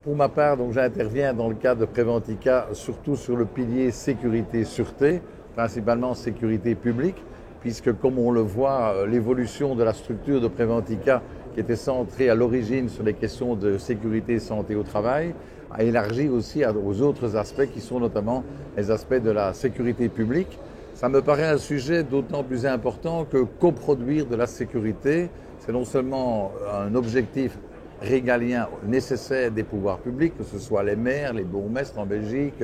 Pour ma part, donc j'interviens dans le cadre de Préventica, surtout sur le pilier sécurité-sûreté, principalement sécurité publique, puisque comme on le voit, l'évolution de la structure de Préventica, qui était centrée à l'origine sur les questions de sécurité et santé au travail, a élargi aussi aux autres aspects qui sont notamment les aspects de la sécurité publique. Ça me paraît un sujet d'autant plus important que coproduire de la sécurité, c'est non seulement un objectif régalien nécessaire des pouvoirs publics, que ce soit les maires, les bourgmestres en Belgique,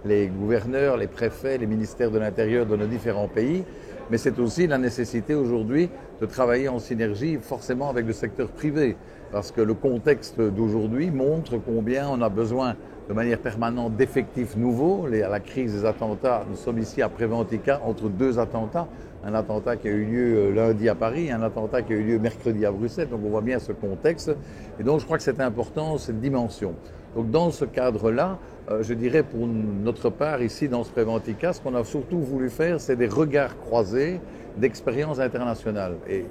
les gouverneurs, les préfets, les ministères de l'Intérieur de nos différents pays, mais c'est aussi la nécessité aujourd'hui de travailler en synergie forcément avec le secteur privé, parce que le contexte d'aujourd'hui montre combien on a besoin de manière permanente d'effectifs nouveaux. À la crise des attentats, nous sommes ici à Préventica entre deux attentats. Un attentat qui a eu lieu lundi à Paris, un attentat qui a eu lieu mercredi à Bruxelles. Donc on voit bien ce contexte. Et donc je crois que c'est important, cette dimension. Donc dans ce cadre-là, je dirais pour notre part ici dans ce Préventica, ce qu'on a surtout voulu faire, c'est des regards croisés d'expériences internationales. Et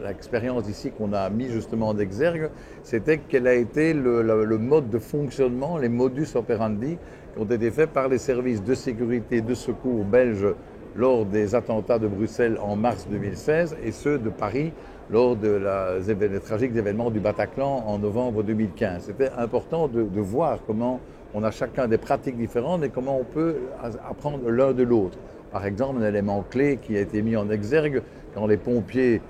l'expérience ici qu'on a mis justement en exergue, c'était quel a été le mode de fonctionnement, les modus operandi qui ont été faits par les services de sécurité et de secours belges lors des attentats de Bruxelles en mars 2016 et ceux de Paris lors des tragiques événements du Bataclan en novembre 2015. C'était important de voir comment on a chacun des pratiques différentes et comment on peut apprendre l'un de l'autre. Par exemple, un élément clé qui a été mis en exergue, quand les pompiers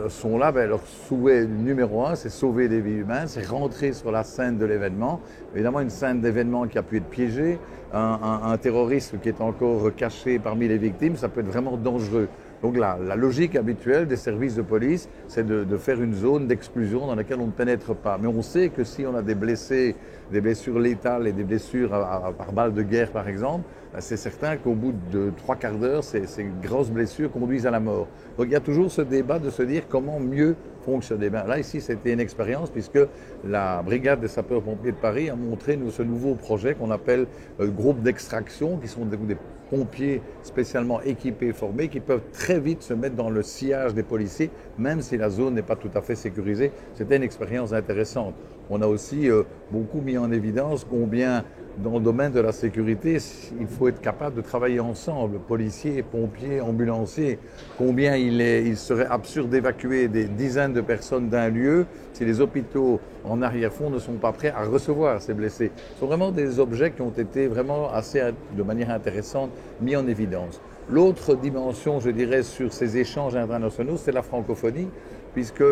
sont là, leur souhait numéro un, c'est sauver des vies humaines, c'est rentrer sur la scène de l'événement. Évidemment, une scène d'événement qui a pu être piégée, un terroriste qui est encore caché parmi les victimes, ça peut être vraiment dangereux. Donc la logique habituelle des services de police, c'est de faire une zone d'exclusion dans laquelle on ne pénètre pas. Mais on sait que si on a des blessés, des blessures létales et des blessures par balle de guerre par exemple, c'est certain qu'au bout de 3/4 d'heure, ces grosses blessures conduisent à la mort. Donc il y a toujours ce débat de se dire comment mieux fonctionner. Là, ici, c'était une expérience puisque la brigade des sapeurs-pompiers de Paris a montré ce nouveau projet qu'on appelle groupe d'extraction, qui sont des pompiers spécialement équipés, formés, qui peuvent très vite se mettre dans le sillage des policiers, même si la zone n'est pas tout à fait sécurisée. C'était une expérience intéressante. On a aussi beaucoup mis en évidence combien, dans le domaine de la sécurité, il faut être capable de travailler ensemble, policiers, pompiers, ambulanciers. Combien il serait absurde d'évacuer des dizaines de personnes d'un lieu si les hôpitaux en arrière-fond ne sont pas prêts à recevoir ces blessés. Ce sont vraiment des objets qui ont été vraiment assez, de manière intéressante, mis en évidence. L'autre dimension, je dirais, sur ces échanges internationaux, c'est la francophonie, puisque,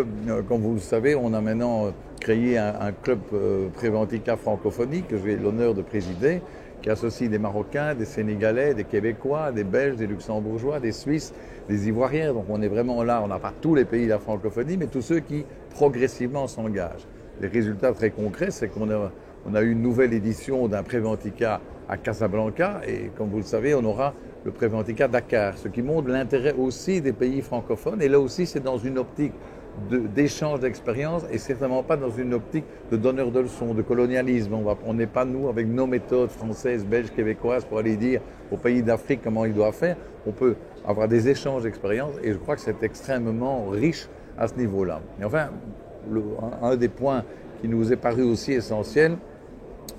comme vous le savez, on a maintenant créé un club Préventica francophonie que j'ai l'honneur de présider, qui associe des Marocains, des Sénégalais, des Québécois, des Belges, des Luxembourgeois, des Suisses, des Ivoiriens. Donc on est vraiment là, on n'a pas tous les pays de la francophonie, mais tous ceux qui progressivement s'engagent. Les résultats très concrets, c'est qu'on a eu une nouvelle édition d'un Préventica à Casablanca et comme vous le savez, on aura le Préventica Dakar, ce qui montre l'intérêt aussi des pays francophones. Et là aussi, c'est dans une optique d'échange d'expériences et certainement pas dans une optique de donneur de leçons, de colonialisme. On n'est pas, nous, avec nos méthodes françaises, belges, québécoises, pour aller dire aux pays d'Afrique comment ils doivent faire. On peut avoir des échanges d'expériences et je crois que c'est extrêmement riche à ce niveau-là. Et enfin, un des points qui nous est paru aussi essentiel,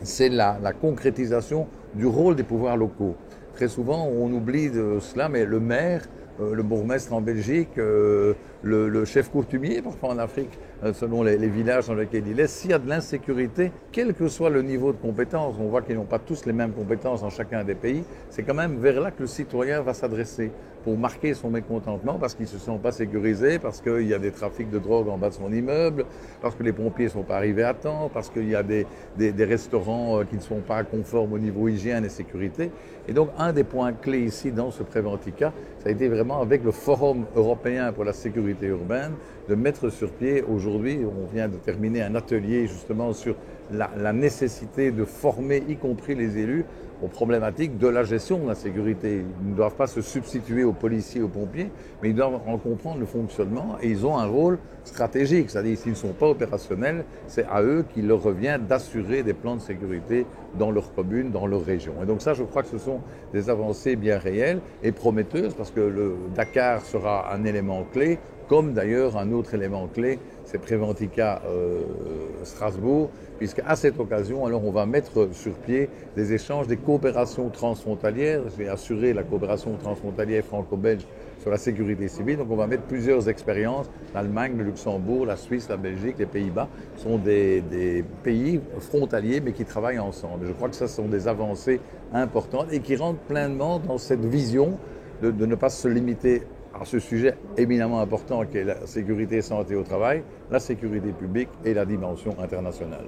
c'est la concrétisation du rôle des pouvoirs locaux. Très souvent, on oublie de cela, mais le maire, le bourgmestre en Belgique, le chef coutumier, parfois en Afrique, selon les villages dans lesquels il est, s'il y a de l'insécurité, quel que soit le niveau de compétence, on voit qu'ils n'ont pas tous les mêmes compétences dans chacun des pays, c'est quand même vers là que le citoyen va s'adresser pour marquer son mécontentement parce qu'il ne se sent pas sécurisé, parce qu'il y a des trafics de drogue en bas de son immeuble, parce que les pompiers ne sont pas arrivés à temps, parce qu'il y a des restaurants qui ne sont pas conformes au niveau hygiène et sécurité. Et donc, un des points clés ici dans ce Préventica, ça a été vraiment avec le Forum européen pour la sécurité urbaine, de mettre sur pied aujourd'hui, on vient de terminer un atelier justement sur la nécessité de former, y compris les élus, aux problématiques de la gestion de la sécurité. Ils ne doivent pas se substituer aux policiers, aux pompiers, mais ils doivent en comprendre le fonctionnement et ils ont un rôle stratégique. C'est-à-dire s'ils ne sont pas opérationnels, c'est à eux qu'il leur revient d'assurer des plans de sécurité dans leur commune, dans leur région. Et donc ça, je crois que ce sont des avancées bien réelles et prometteuses parce que le Dakar sera un élément clé, comme d'ailleurs un autre élément clé c'est Préventica Strasbourg, puisqu'à cette occasion, alors on va mettre sur pied des échanges, des coopérations transfrontalières. Je vais assurer la coopération transfrontalière franco-belge sur la sécurité civile. Donc on va mettre plusieurs expériences. L'Allemagne, le Luxembourg, la Suisse, la Belgique, les Pays-Bas sont des pays frontaliers mais qui travaillent ensemble. Je crois que ça sont des avancées importantes et qui rentrent pleinement dans cette vision de ne pas se limiter à ce sujet éminemment important qui est la sécurité et santé au travail, la sécurité publique et la dimension internationale.